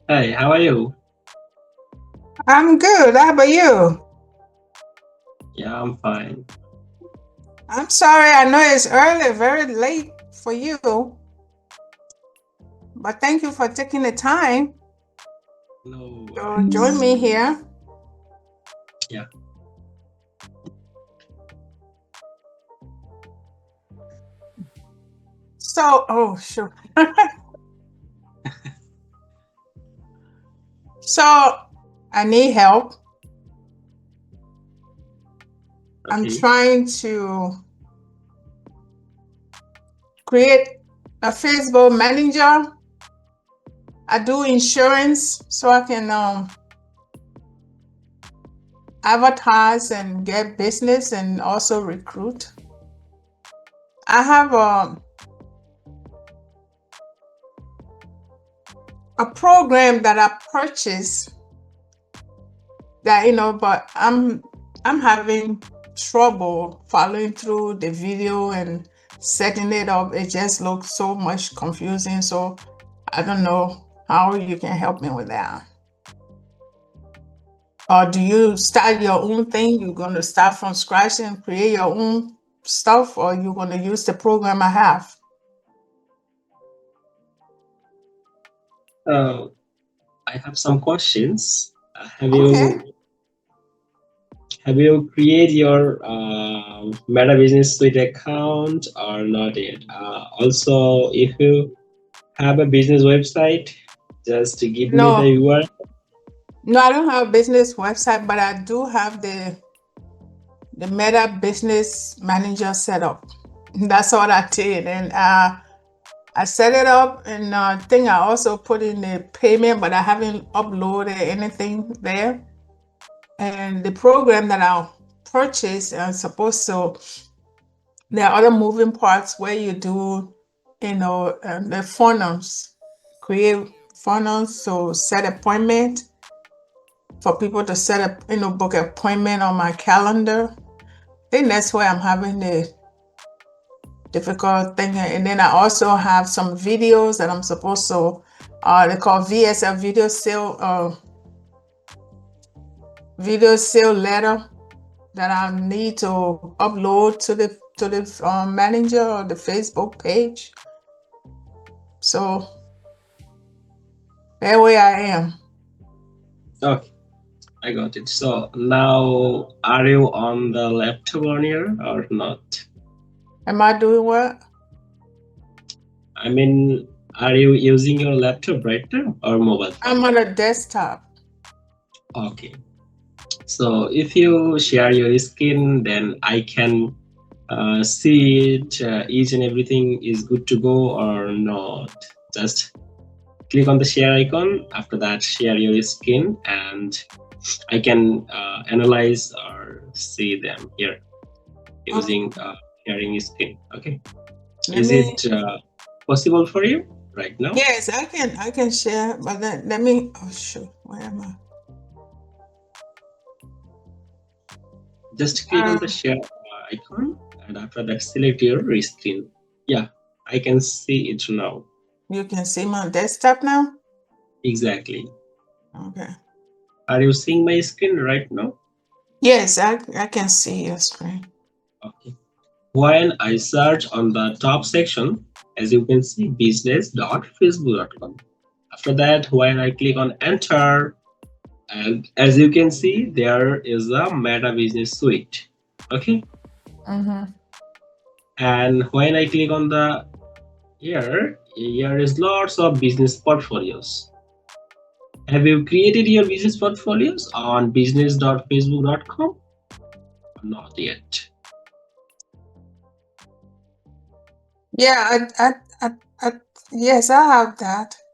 Hi, how are you? I'm good. How about you? Yeah, I'm fine. I'm sorry. I know it's early, very late for you, but thank you for taking the time No to join worries. me here. Yeah, Oh, sure. So, I need help. I'm okay. trying to create a Facebook Messenger. I do insurance so I can advertise and get business and also recruit. I have a program that I purchased that but I'm having trouble following through the video and setting it up. It just looks so much confusing, so I don't know how you can help me with that. Or do you start your own thing? You're going to start from scratch and create your own stuff, or you're going to use the program I have? Uh, I have some questions. Have Okay. you create your Meta Business Suite account or not yet? Also, if you have a business website, just to give me the No, URL. no, I don't have a business website, but I do have the Meta Business Manager set up. That's all I did, and I set it up, and I think I also put in the payment, but I haven't uploaded anything there. And the program that I purchased, supposed to, there are other moving parts where you do, the funnels, create funnels, so set appointment for people to set up, book appointment on my calendar. I think that's where I'm having the difficult thing. And then I also have some videos that I'm supposed to, they call VSL video sale letter that I need to upload to the manager or the Facebook page. So that way I am. Okay, I got it. So now, are you on the laptop on here or not? Am I doing what? I mean, are you using your laptop right now or mobile phone? I'm on a desktop. Okay. So if you share your screen, then I can see it, each and everything is good to go or not. Just click on the share icon. After that, share your screen, and I can analyze or see them here using sharing screen. Okay. Let Is me. it possible for you right now? Yes, I can share, but then let me. Oh shoot, where am I? Just click on the share icon, and after that, select your screen. Yeah, I can see it now. You can see my desktop now. Exactly. Okay. Are you seeing my screen right now? Yes, I can see your screen. Okay. When I search on the top section, as you can see, business.facebook.com. After that, when I click on enter, and as you can see, there is a Meta Business Suite. Okay. Mm-hmm. And when I click on the here is lots of business portfolios. Have you created your business portfolios on business.facebook.com? Not yet. Yeah, I, yes, I have that.